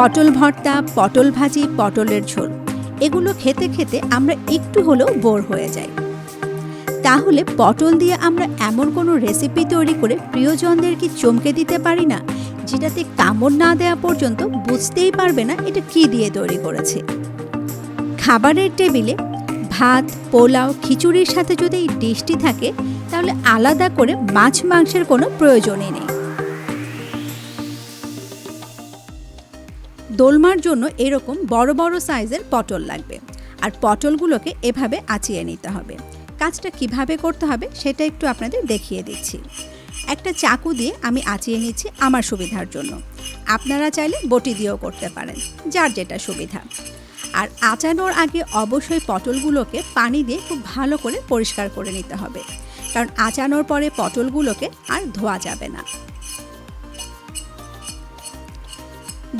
পটল ভর্তা, পটল ভাজি, পটলের ঝোল এগুলো খেতে খেতে আমরা একটু হলেও বোর হয়ে যাই। তাহলে পটল দিয়ে আমরা এমন কোনো রেসিপি তৈরি করে প্রিয়জনদের কি চমকে দিতে পারি না, যেটাতে কামড় না দেওয়া পর্যন্ত বুঝতেই পারবে না এটা কি দিয়ে তৈরি করেছে। খাবারের টেবিলে ভাত, পোলাও, খিচুড়ির সাথে যদি এই ডিশটি থাকে তাহলে আলাদা করে মাছ মাংসের কোনো প্রয়োজনই নেই। দোলমার জন্য এরকম বড় বড় সাইজের পটল লাগবে, আর পটলগুলোকে এভাবে আঁচিয়ে নিতে হবে। কাজটা কিভাবে করতে হবে সেটা একটু আপনাদের দেখিয়ে দিচ্ছি। একটা চাকু দিয়ে আমি আঁচিয়ে নিচ্ছি আমার সুবিধার জন্য। আপনারা চাইলে বটি দিয়েও করতে পারেন, যার যেটা সুবিধা। আর আঁচানোর আগে অবশ্যই পটলগুলোকে পানি দিয়ে খুব ভালো করে পরিষ্কার করে নিতে হবে, কারণ আঁচানোর পরে পটলগুলোকে আর ধোয়া যাবে না।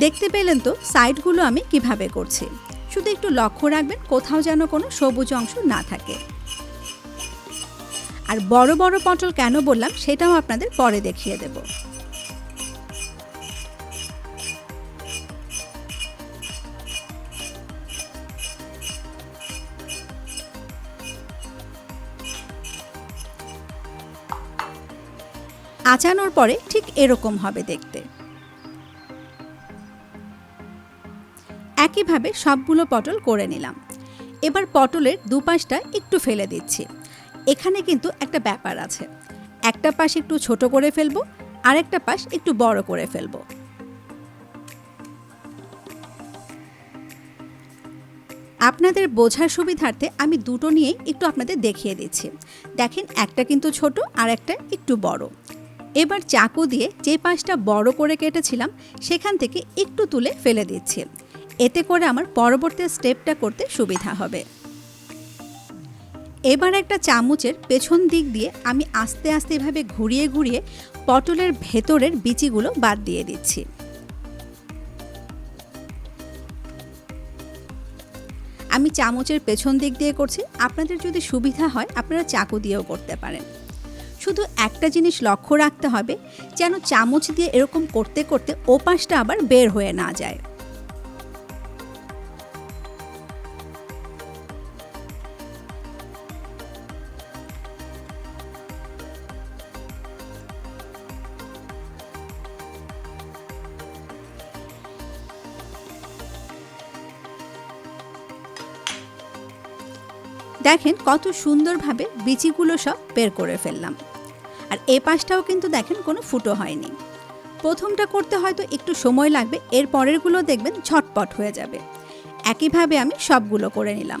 দেখতে পেলেন তো সাইডগুলো আমি কিভাবে করছি। শুধু একটু লক্ষ্য রাখবেন কোথাও যেন কোনো সবুজ অংশ না থাকে। আর বড় বড় পটল কেন বললাম সেটাও আপনাদের পরে দেখিয়ে দেব। আঁচানোর পরে ঠিক এরকম হবে দেখতে। একইভাবে সবগুলো পটল করে নিলাম। এবার পটলের দুপাশটা একটু ফেলে দিচ্ছি। এখানে কিন্তু একটা ব্যাপার আছে, একটা পাশ একটু ছোট করে ফেলবো, আর একটা পাশ একটু বড় করে ফেলবো। আপনাদের বোঝার সুবিধার্থে আমি দুটো নিয়েই একটু আপনাদের দেখিয়ে দিচ্ছি। দেখেন, একটা কিন্তু ছোট আর একটা একটু বড়। এবার চাকু দিয়ে যে পাশটা বড় করে কেটেছিলাম সেখান থেকে একটু তুলে ফেলে দিচ্ছি। এতে করে আমার পরবর্তী স্টেপটা করতে সুবিধা হবে। এবার একটা চামচের পেছন দিক দিয়ে আমি আস্তে আস্তে এভাবে ঘুরিয়ে ঘুরিয়ে পটলের ভেতরের বিচিগুলো বাদ দিয়ে দিচ্ছি। আমি চামচের পেছন দিক দিয়ে করছি, আপনাদের যদি সুবিধা হয় আপনারা চাকু দিয়েও করতে পারেন। শুধু একটা জিনিস লক্ষ্য রাখতে হবে, যেন চামচ দিয়ে এরকম করতে করতে ওপাশটা আবার বের হয়ে না যায়। দেখেন কত সুন্দরভাবে বিচিগুলো সব বের করে ফেললাম। আর এ পাশটাও কিন্তু দেখেন কোনো ফুটো হয়নি। প্রথমটা করতে হয়তো একটু সময় লাগবে, এর পরেরগুলো দেখবেন ঝটপট হয়ে যাবে। একইভাবে আমি সবগুলো করে নিলাম।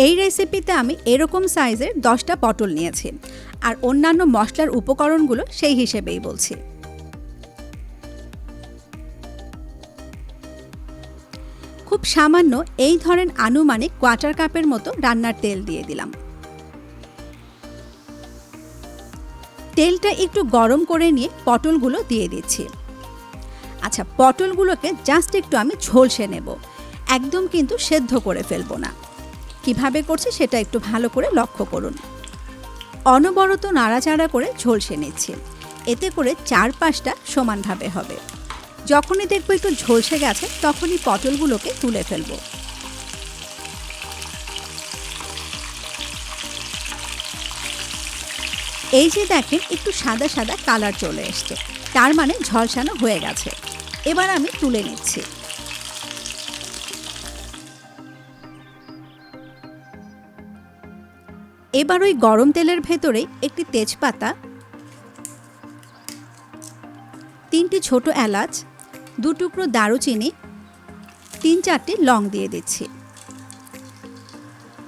এই রেসিপিতে আমি এরকম সাইজের 10টা পটল নিয়েছি, আর অন্যান্য মশলার উপকরণগুলো সেই হিসেবেই বলছি। খুব সামান্য এই ধরেন আনুমানিক কোয়ার্টার কাপের মতো রান্নার তেল দিয়ে দিলাম। তেলটা একটু গরম করে নিয়ে পটলগুলো দিয়ে দিচ্ছি। আচ্ছা, পটলগুলোকে জাস্ট একটু আমি ঝলসে নেব, একদম কিন্তু সেদ্ধ করে ফেলবো না। কিভাবে করছি সেটা একটু ভালো করে লক্ষ্য করুন। অনবরত নাড়াচাড়া করে ঝলসে নিচ্ছি, এতে করে চারপাশটা সমানভাবে হবে। যখনই দেখবো একটু ঝলসে গেছে তখনই পটলগুলোকে তুলে ফেলবো। এই যে দেখেন একটু সাদা সাদা কালার চলে এসছে, তার মানে ঝলসানো হয়ে গেছে। এবার আমি তুলে নিচ্ছি। এবার ওই গরম তেলের ভেতরেই একটি তেজপাতা, 3টি ছোট এলাচ, 2 টুকরো দারুচিনি, 3-4টি লং দিয়ে দিচ্ছি।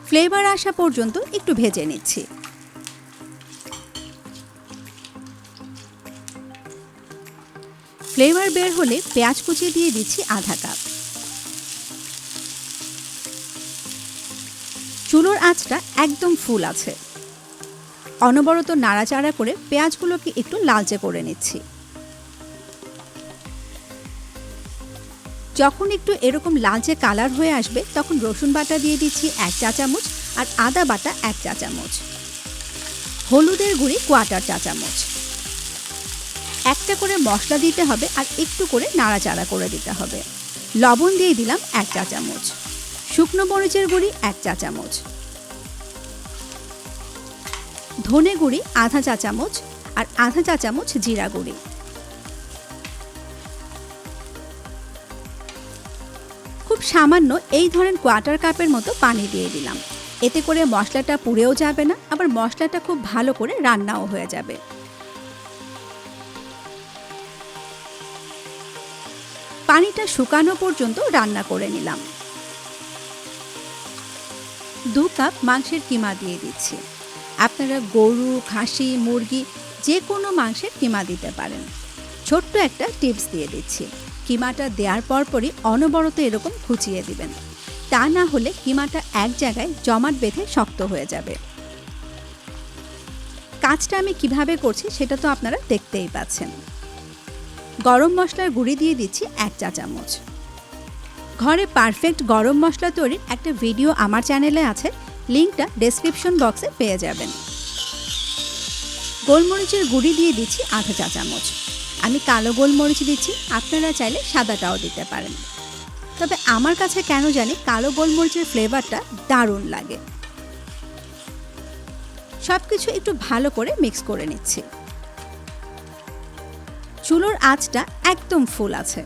ফ্লেভার আসা পর্যন্ত একটু ভেজে নিচ্ছি। ফ্লেভার বের হলে পেঁয়াজ কুচি দিয়ে দিচ্ছি আধা কাপ। চুলোর আঁচটা একদম ফুল আছে। অনবরত নাড়াচাড়া করে পেঁয়াজগুলোকে একটু লালচে করে নিচ্ছি। যখন একটু এরকম লালচে কালার হয়ে আসবে তখন রসুন বাটা দিয়ে দিচ্ছি 1 চা চামচ, আর আদা বাটা 1 চা চামচ, হলুদের গুঁড়ি 1/4 চা চামচ। একটা করে মশলা দিতে হবে আর একটু করে নাড়াচাড়া করে দিতে হবে। লবণ দিয়ে দিলাম 1 চা চামচ, শুকনো মরিচের গুঁড়ি 1 চা চামচ, ধনে গুঁড়ি আধা চা চামচ আর আধা চা চামচ জিরা গুঁড়ি। খুব সামান্য এই ধরনের কোয়ার্টার কাপের মতো পানি দিয়ে দিলাম। এতে করে মশলাটা পুড়েও যাবে না, আবার মশলাটা খুব ভালো করে রান্নাও হয়ে যাবে। পানিটা শুকানো পর্যন্ত রান্না করে নিলাম। 2 কাপ মাংসের কিমা দিয়ে দিচ্ছি। আপনারা গরু, খাসি, মুরগি যে কোনো মাংসের কিমা দিতে পারেন। ছোট্ট একটা টিপস দিয়ে দিচ্ছি, কিমাটা দেওয়ার পরপরই অনবরত এরকম খুঁচিয়ে দিবেন, তা না হলে কিমাটা এক জায়গায় জমাট বেঁধে শক্ত হয়ে যাবে। কাজটা আমি কিভাবে করছি সেটা তো আপনারা দেখতেই পাচ্ছেন। গরম মশলার গুঁড়ি দিয়ে দিচ্ছি 1 চা চামচ। ঘরে পারফেক্ট গরম মশলা তৈরির একটা ভিডিও আমার চ্যানেলে আছে, লিঙ্কটা ডেসক্রিপশন বক্সে পেয়ে যাবেন। গোলমরিচের গুঁড়ি দিয়ে দিচ্ছি আধা চা চামচ। আমি কালো গোলমরিচ দিচ্ছি, আপনারা চাইলে সাদাটাও দিতে পারেন। তবে আমার কাছে কেন জানি কালো গোলমরিচের ফ্লেভারটা দারুণ লাগে। সব কিছু একটু ভালো করে মিক্স করে নিচ্ছি। চুলোর আঁচটা একদম ফুল আছে।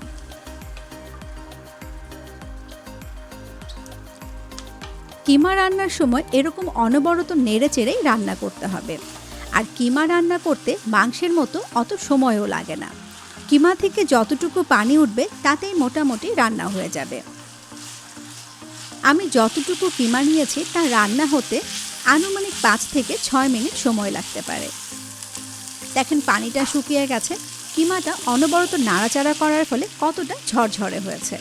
কিমা রান্নার সময় এরকম অনবরত নেড়ে চেড়েই রান্না করতে হবে। আর কিমা রান্না করতে মাংসের মতো অত সময়ও লাগে না। কিমা থেকে যতটুকু পানি উঠবে তাতেই মোটামুটি রান্না হয়ে যাবে। আমি যতটুকু কিমা নিয়েছি তা রান্না হতে আনুমানিক 5 থেকে 6 মিনিট সময় লাগতে পারে। দেখেন পানিটা শুকিয়ে গেছে, কিমাটা অনবরত নাড়াচাড়া করার ফলে কতটা ঝরঝরে হয়েছে।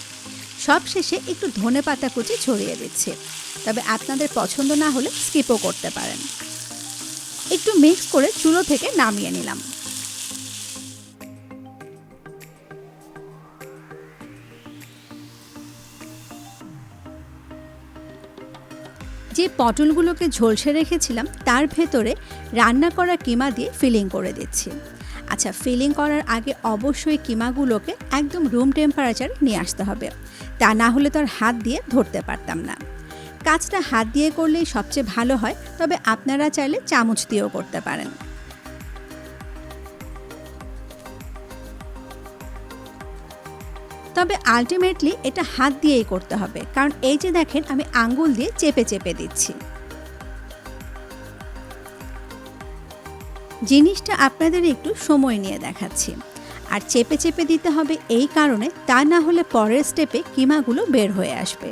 সব শেষে একটু ধনেপাতা কুচি ছড়িয়ে দিচ্ছি, তবে আপনাদের পছন্দ না হলে স্কিপও করতে পারেন। একটু মিক্স করে চুলো থেকে নামিয়ে নিলাম। যে পটলগুলোকে ঝলসে রেখেছিলাম তার ভেতরে রান্না করা কিমা দিয়ে ফিলিং করে দিচ্ছি। আচ্ছা, ফিলিং করার আগে অবশ্যই কিমাগুলোকে একদম রুম টেম্পারেচার নিয়ে আসতে হবে, তা না হলে তো আর হাত দিয়ে ধরতে পারতাম না। কাজটা হাত দিয়ে করলেই সবচেয়ে ভালো হয়, তবে আপনারা চাইলে চামচ দিয়েও করতে পারেন। তবে আলটিমেটলি এটা হাত দিয়েই করতে হবে, কারণ এই যে দেখেন আমি আঙ্গুল দিয়ে চেপে চেপে দিচ্ছি। জিনিসটা আপনাদের একটু সময় নিয়ে দেখাচ্ছি। আর চেপে চেপে দিতে হবে এই কারণে, তা না হলে পরের স্টেপে কিমাগুলো বের হয়ে আসবে।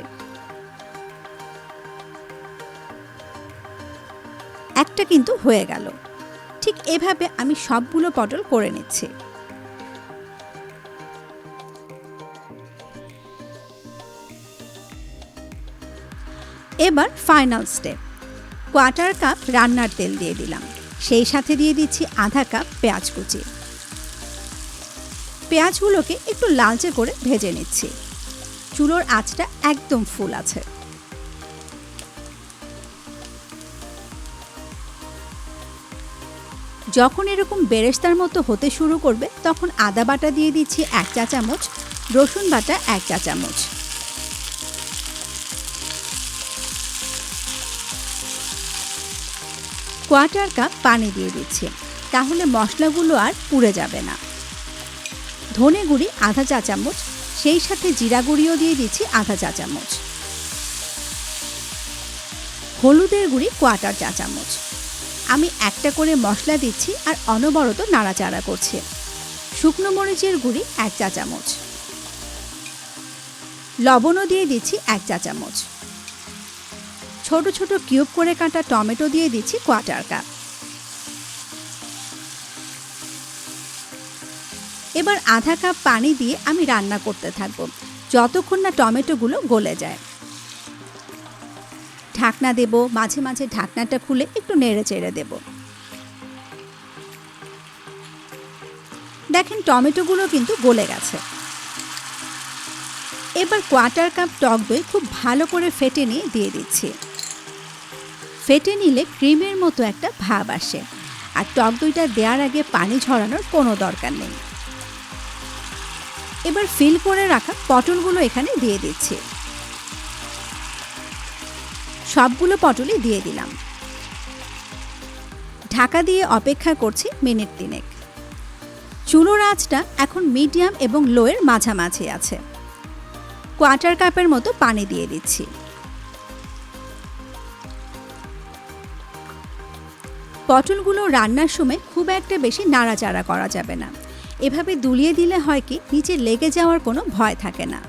একটা কিন্তু হয়ে গেল। ঠিক এভাবে আমি সবগুলো পটল করে নিচ্ছি। এবার ফাইনাল স্টেপ, কোয়ার্টার কাপ রান্নার তেল দিয়ে দিলাম, সেই সাথে দিয়ে দিচ্ছি আধা কাপ পেঁয়াজ কুচি। পেঁয়াজগুলোকে একটু লালচে করে ভেজে নিচ্ছি। চুলোর আঁচটা একদম ফুল আছে। যখন এরকম বেরেস্তার মতো হতে শুরু করবে তখন আদা বাটা দিয়ে দিচ্ছি 1 চা চামচ, রসুন বাটা 1 চা চামচ, কোয়ার্টার কাপ পানি দিয়ে দিচ্ছি, তাহলে মশলাগুলো আর পুড়ে যাবে না। ধনে গুঁড়ি আধা চা চামচ, সেই সাথে জিরা গুঁড়িও দিয়ে দিচ্ছি আধা চা চামচ, হলুদের গুঁড়ি কোয়ার্টার চা চামচ। আমি একটা করে মশলা দিচ্ছি আর অনবরত নাড়াচাড়া করছি। শুকনো মরিচের গুঁড়ি 1 চা চামচ, লবণও দিয়ে দিচ্ছি 1 চা চামচ, ছোট ছোট কিউব করে কাটা টমেটো দিয়ে দিচ্ছি কোয়ার্টার কাপ। এবার আধা কাপ পানি দিয়ে আমি রান্না করতে থাকবো যতক্ষণ না টমেটোগুলো গলে যায়। ঢাকনা দেব, মাঝে মাঝে ঢাকনাটা খুলে একটু নেড়ে চেড়ে দেব। দেখেন টমেটোগুলো কিন্তু গলে গেছে। এবার কোয়ার্টার কাপ টক দই খুব ভালো করে ফেটে নিয়ে দিয়ে দিচ্ছি। ফেটে নিলে ক্রিমের মতো একটা ভাব আসে। আর টক দইটা দেওয়ার আগে পানি ঝরানোর কোনো দরকার নেই। এবার ফিল করে রাখা পটলগুলো এখানে দিয়ে দিচ্ছি। সবগুলো পটলই দিয়ে দিলাম। ঢাকা দিয়ে অপেক্ষা করছি মিনিট 3। চুলোর আঁচটা এখন মিডিয়াম এবং লোয়ের মাঝামাঝি আছে। 1/4 কাপের মতো পানি দিয়ে দিচ্ছি। পটলগুলো রান্নার সময় খুব একটা বেশি নাড়াচাড়া করা যাবে না। এভাবে দুলিয়ে দিলে হয় কি নিচে লেগে যাওয়ার কোনো ভয় থাকে না।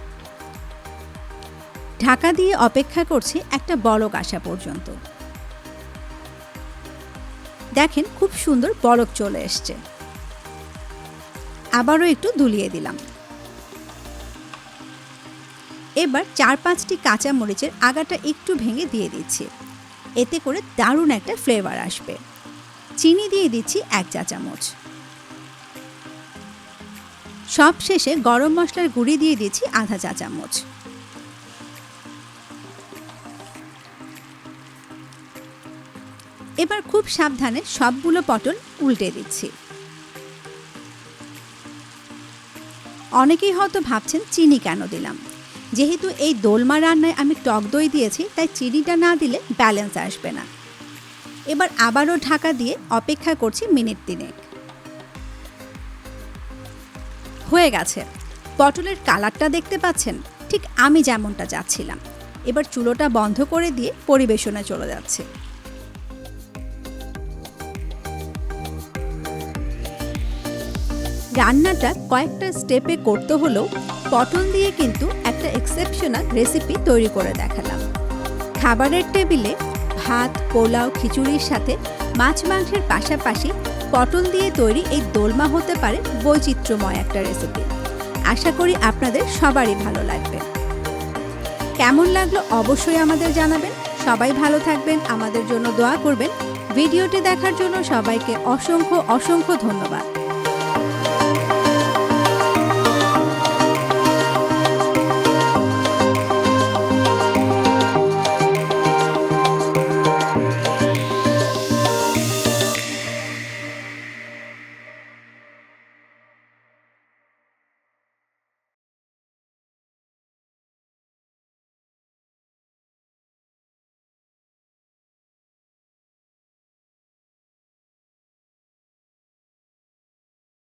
ঢাকা দিয়ে অপেক্ষা করছি একটা বলক আসা পর্যন্ত। দেখেন খুব সুন্দর বলক চলে এসছে। আবারও একটু দুলিয়ে দিলাম। এবার 4-5টি কাঁচা মরিচের আগাটা একটু ভেঙে দিয়ে দিচ্ছি। এতে করে দারুণ একটা ফ্লেভার আসবে। চিনি দিয়ে দিচ্ছি 1 চা চামচ। সব শেষে গরম মশলার গুঁড়ি দিয়ে দিচ্ছি আধা চা চামচ। এবার খুব সাবধানে সবগুলো পটল উল্টে দিচ্ছি। অনেকেই হয়তো ভাবছেন চিনি কেন দিলাম। যেহেতু এই দোলমা রান্নায় আমি টক দই দিয়েছি, তাই চিনিটা না দিলে ব্যালেন্স আসবে না। এবার আবারও ঢাকা দিয়ে অপেক্ষা করছি মিনিট 3। হয়ে গেছে। পটলের কালারটা দেখতে পাচ্ছেন, ঠিক আমি যেমনটা চাচ্ছিলাম। এবার চুলোটা বন্ধ করে দিয়ে পরিবেশনে চলে যাচ্ছে। রান্নাটা কয়েকটা স্টেপে করতে হলেও পটল দিয়ে কিন্তু একটা এক্সেপশনাল রেসিপি তৈরি করে দেখালাম। খাবারের টেবিলে ভাত, পোলাও, খিচুড়ির সাথে মাছ মাংসের পাশাপাশি পটল দিয়ে তৈরি এই দোলমা হতে পারে বৈচিত্র্যময় একটা রেসিপি। আশা করি আপনাদের সবারই ভালো লাগবে। কেমন লাগলো অবশ্যই আমাদের জানাবেন। সবাই ভালো থাকবেন, আমাদের জন্য দোয়া করবেন। ভিডিওটি দেখার জন্য সবাইকে অসংখ্য ধন্যবাদ।